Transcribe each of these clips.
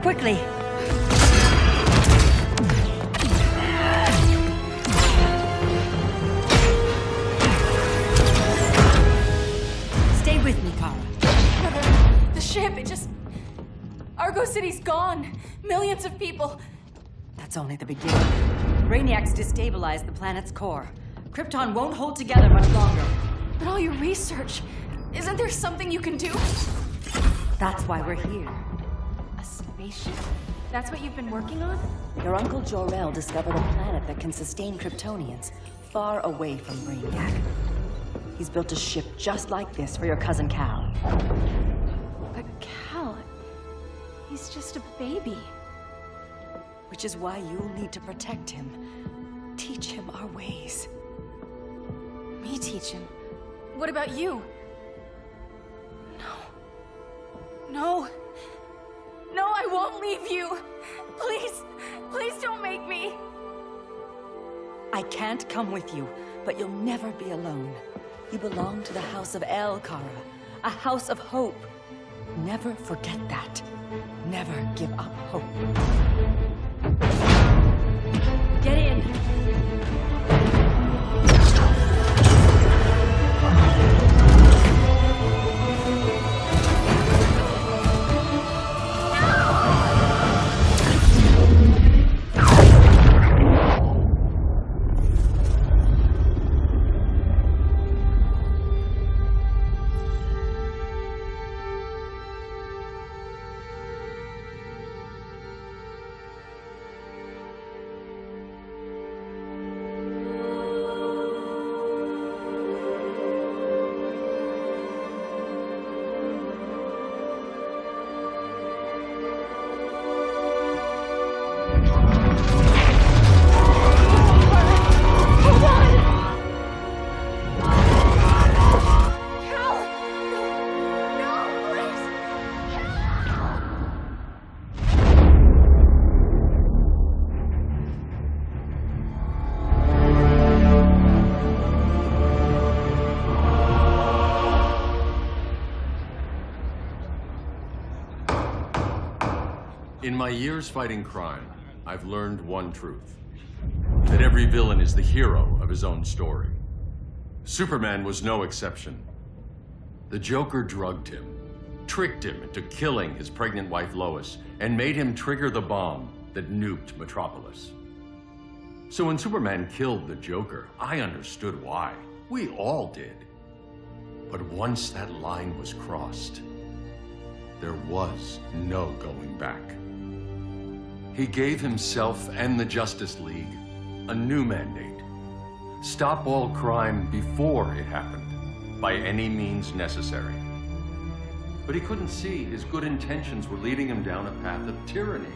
quickly. Stay with me, Kara. Brother, the ship, it just... Argo City's gone. Millions of people. That's only the beginning. Brainiacs destabilized the planet's core. Krypton won't hold together much longer. But all your research, isn't there something you can do? That's why we're here. A spaceship? That's what you've been working on? Your uncle Jor-El discovered a planet that can sustain Kryptonians, far away from Brainiac. He's built a ship just like this for your cousin Cal. But Cal, he's just a baby. Which is why you'll need to protect him. Teach him our ways. Me teach him? What about you? No, I won't leave you. Please don't make me. I can't come with you, but you'll never be alone. You belong to the House of El, Kara. A house of hope. Never forget that. Never give up hope. Get in! In my years fighting crime, I've learned one truth. That every villain is the hero of his own story. Superman was no exception. The Joker drugged him, tricked him into killing his pregnant wife Lois, and made him trigger the bomb that nuked Metropolis. So when Superman killed the Joker, I understood why. We all did. But once that line was crossed, there was no going back. He gave himself and the Justice League a new mandate. Stop all crime before it happened, by any means necessary. But he couldn't see his good intentions were leading him down a path of tyranny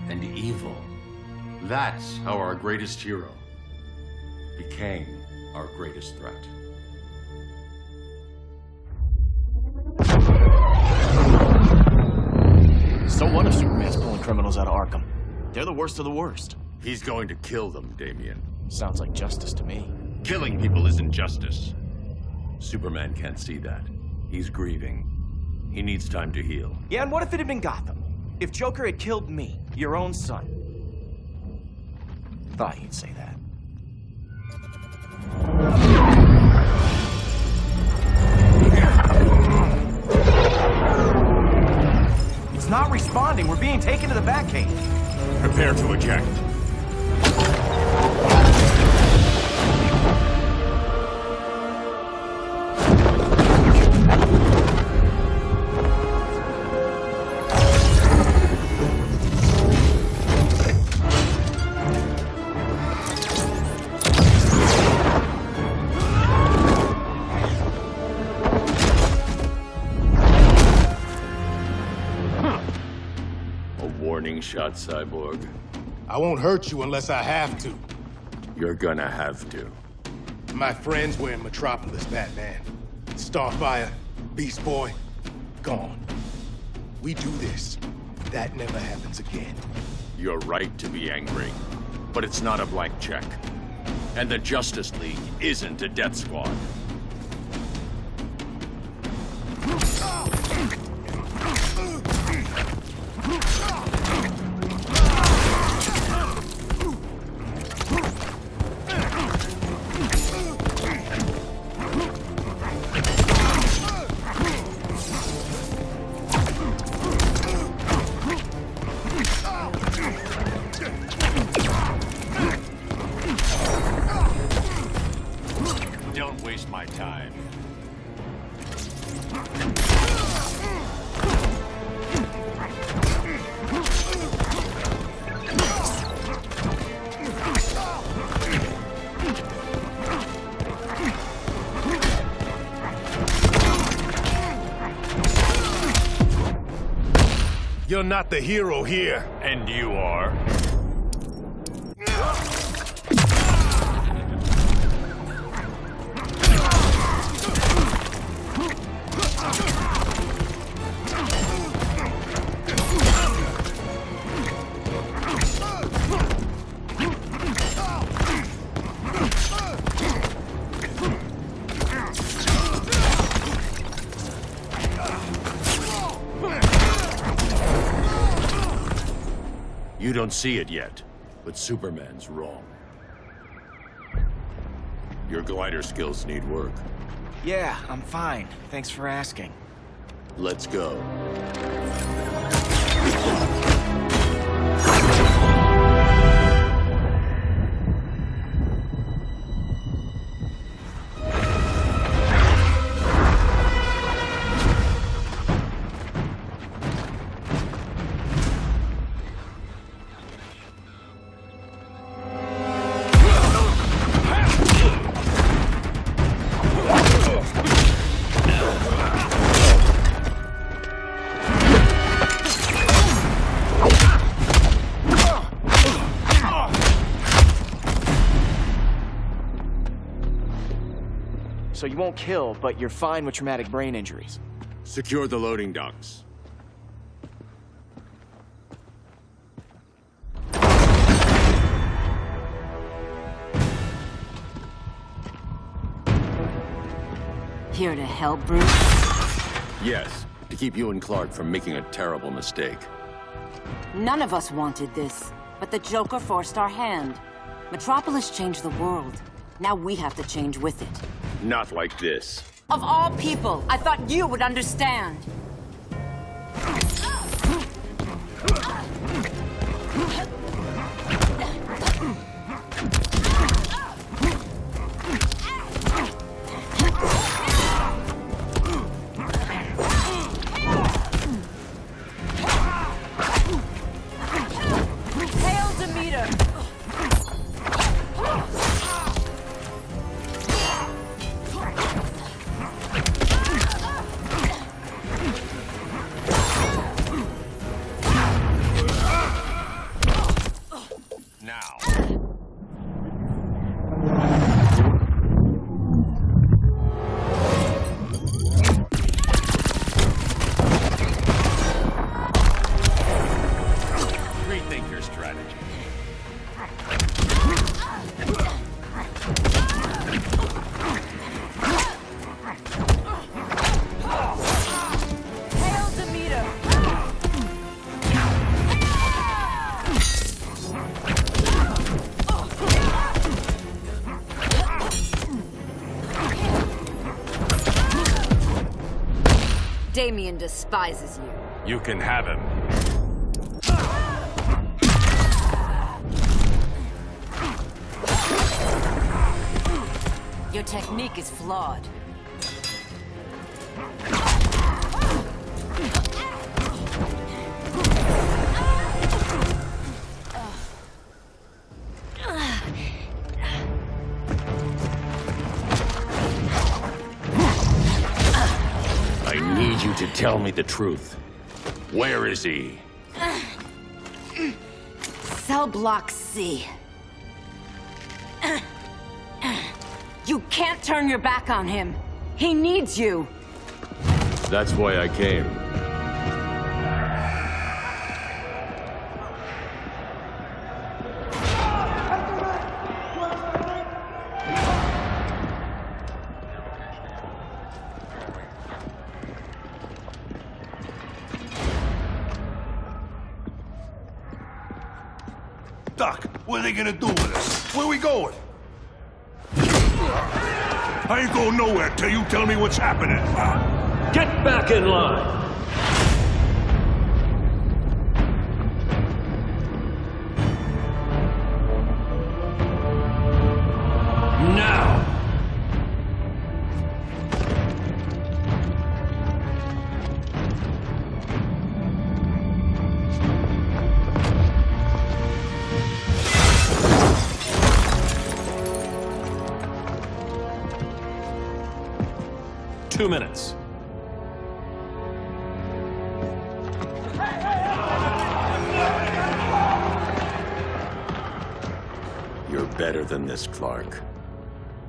and evil. That's how our greatest hero became our greatest threat. So what if Superman's pulling criminals out of Arkham? They're the worst of the worst. He's going to kill them, Damian. Sounds like justice to me. Killing people isn't justice. Superman can't see that. He's grieving. He needs time to heal. Yeah, and what if it had been Gotham? If Joker had killed me, your own son? Thought you'd say that. It's not responding. We're being taken to the Batcave. Prepare to eject. Warning shot, Cyborg. I won't hurt you unless I have to. You're gonna have to. My friends were in Metropolis, Batman. Starfire, Beast Boy, gone. We do this. That never happens again. You're right to be angry, but it's not a blank check. And the Justice League isn't a death squad. You're not the hero here. And you are? You don't see it yet, but Superman's wrong. Your glider skills need work. Yeah, I'm fine. Thanks for asking. Let's go. So you won't kill, but you're fine with traumatic brain injuries. Secure the loading docks. Here to help, Bruce? Yes, to keep you and Clark from making a terrible mistake. None of us wanted this, but the Joker forced our hand. Metropolis changed the world. Now we have to change with it. Not like this. Of all people, I thought you would understand. Hail Demeter! Rethink your strategy. Hail Demeter! Damien despises you. You can have him. Your technique is flawed. I need you to tell me the truth. Where is he? Cell block C. You can't turn your back on him. He needs you. That's why I came. Doc, what are they gonna do with us? Where we going? I ain't going nowhere till you tell me what's happening. Get back in line! Now! Two minutes. better than this, Clark.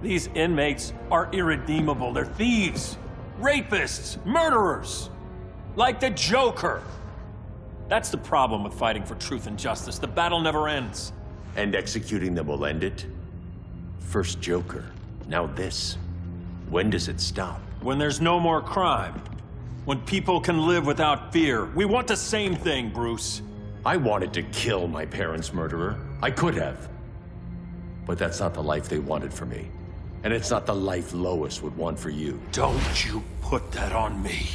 These inmates are irredeemable. They're thieves, rapists, murderers. Like the Joker. That's the problem with fighting for truth and justice. The battle never ends. And executing them will end it? First Joker, now this. When does it stop? When there's no more crime. When people can live without fear. We want the same thing, Bruce. I wanted to kill my parents' murderer. I could have. But that's not the life they wanted for me. And it's not the life Lois would want for you. Don't you put that on me.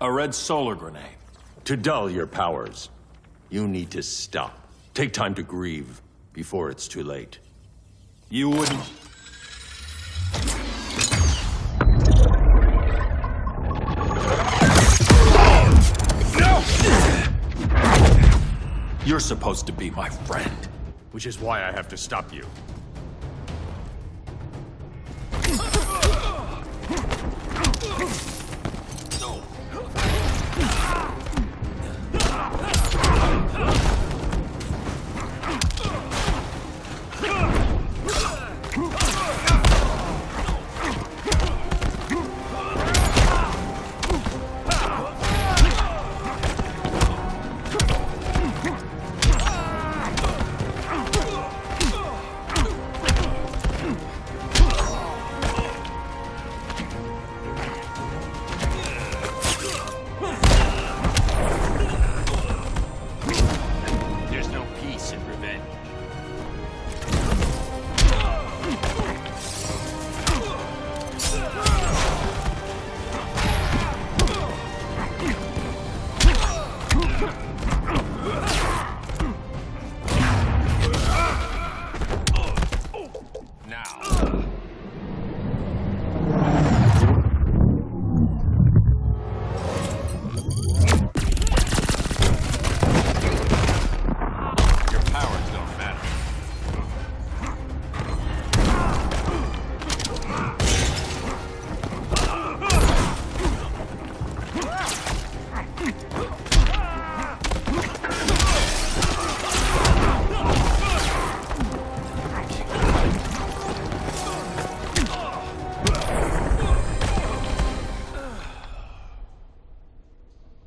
A red solar grenade. To dull your powers, you need to stop. Take time to grieve before it's too late. You wouldn't... No! You're supposed to be my friend. Which is why I have to stop you.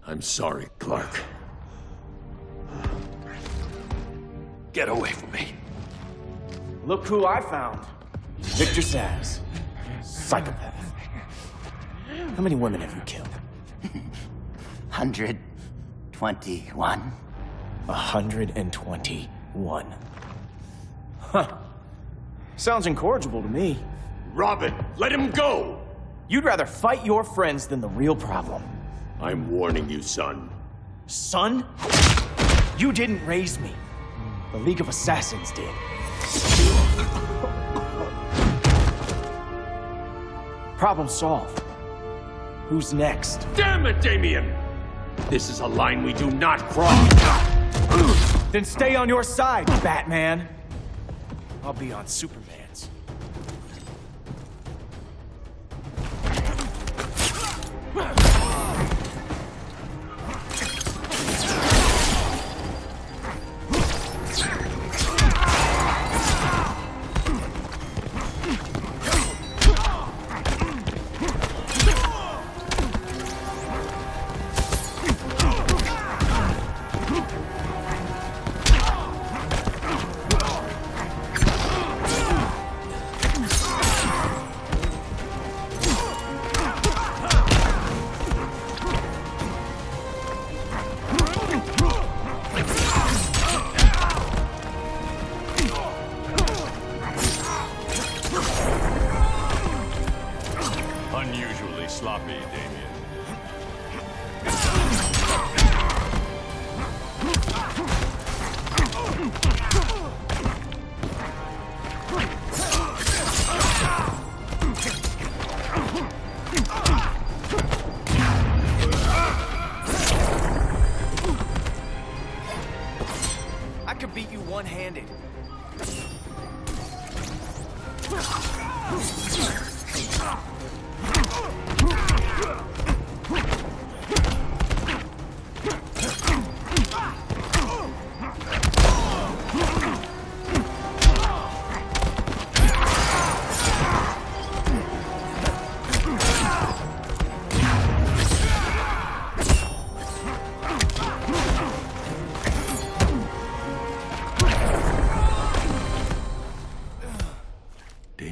I'm sorry, Clark. Get away from me. Look who I found. Victor Zsasz. Psychopath. How many women have you killed? 121. 121. Huh. Sounds incorrigible to me. Robin, let him go! You'd rather fight your friends than the real problem. I'm warning you, son. Son? You didn't raise me. The League of Assassins did. Problem solved. Who's next? Damn it, Damien! This is a line we do not cross. Then stay on your side, Batman. I'll be on Superman's. Unusually sloppy, Damien. I could beat you one-handed.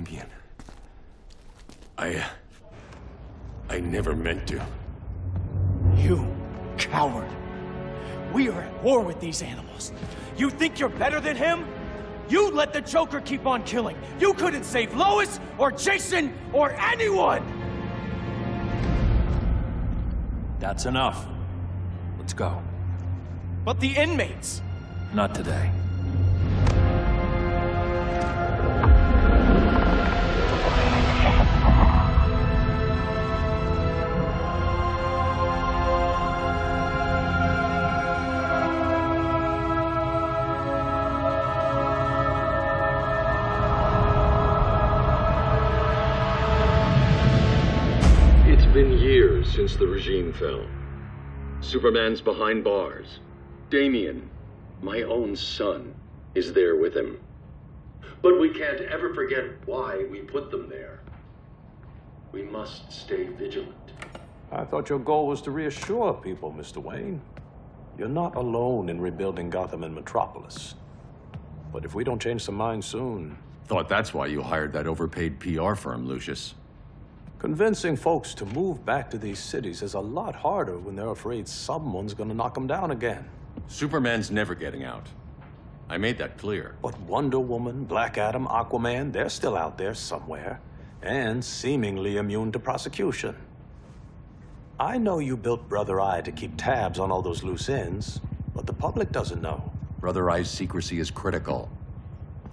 Damien. I never meant to. You coward. We are at war with these animals. You think you're better than him? You let the Joker keep on killing. You couldn't save Lois or Jason or anyone! That's enough. Let's go. But the inmates. Not today. It's been years since the regime fell. Superman's behind bars. Damien, my own son, is there with him. But we can't ever forget why we put them there. We must stay vigilant. I thought your goal was to reassure people, Mr. Wayne. You're not alone in rebuilding Gotham and Metropolis. But if we don't change some minds soon... Thought that's why you hired that overpaid PR firm, Lucius. Convincing folks to move back to these cities is a lot harder when they're afraid someone's gonna knock them down again. Superman's never getting out. I made that clear. But Wonder Woman, Black Adam, Aquaman, they're still out there somewhere, and seemingly immune to prosecution. I know you built Brother Eye to keep tabs on all those loose ends, but the public doesn't know. Brother Eye's secrecy is critical.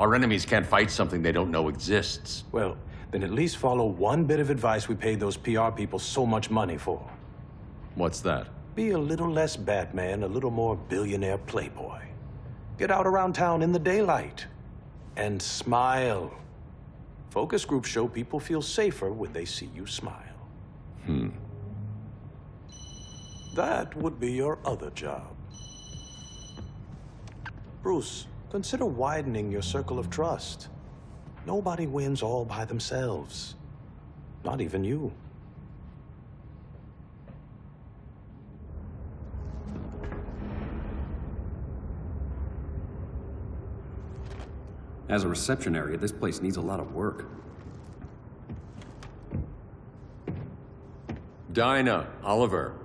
Our enemies can't fight something they don't know exists. Well, then at least follow one bit of advice we paid those PR people so much money for. What's that? Be a little less Batman, a little more billionaire playboy. Get out around town in the daylight. And smile. Focus groups show people feel safer when they see you smile. That would be your other job. Bruce, consider widening your circle of trust. Nobody wins all by themselves. Not even you. As a reception area, this place needs a lot of work. Dinah, Oliver,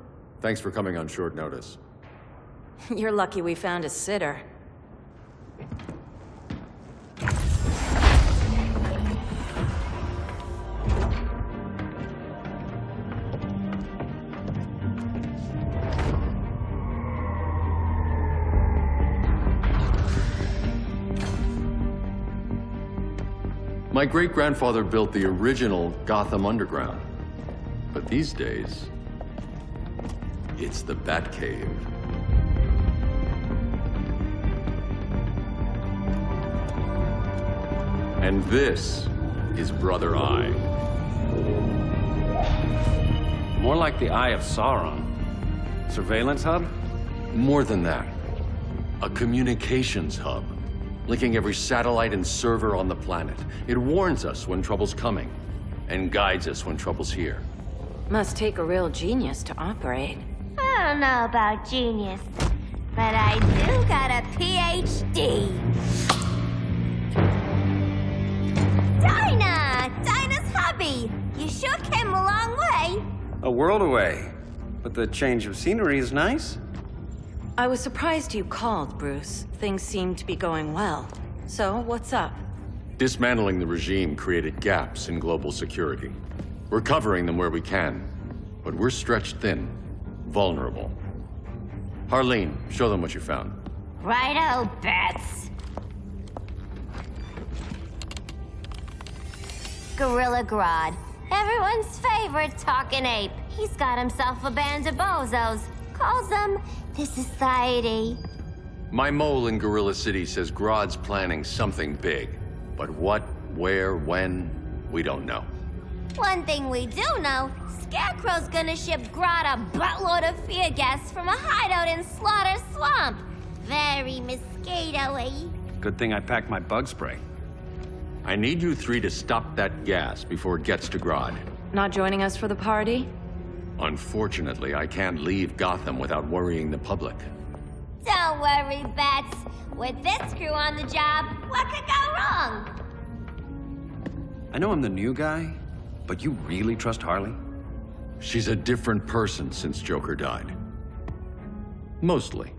thanks for coming on short notice. You're lucky we found a sitter. My great-grandfather built the original Gotham Underground. But these days, it's the Batcave. And this is Brother Eye. More like the Eye of Sauron. Surveillance hub? More than that. A communications hub, linking every satellite and server on the planet. It warns us when trouble's coming, and guides us when trouble's here. Must take a real genius to operate. I don't know about genius, but I do got a PhD. Dinah's hubby! You sure came a long way. A world away. But the change of scenery is nice. I was surprised you called, Bruce. Things seem to be going well. So, what's up? Dismantling the regime created gaps in global security. We're covering them where we can, but we're stretched thin, vulnerable. Harleen, show them what you found. Righto, Bats. Gorilla Grodd. Everyone's favorite talking ape. He's got himself a band of bozos. Calls them the Society. My mole in Gorilla City says Grodd's planning something big. But what, where, when, we don't know. One thing we do know, Scarecrow's gonna ship Grodd a buttload of fear gas from a hideout in Slaughter Swamp. Very mosquito-y. Good thing I packed my bug spray. I need you three to stop that gas before it gets to Grodd. Not joining us for the party? Unfortunately, I can't leave Gotham without worrying the public. Don't worry, Bats. With this crew on the job, what could go wrong? I know I'm the new guy, but you really trust Harley? She's a different person since Joker died. Mostly.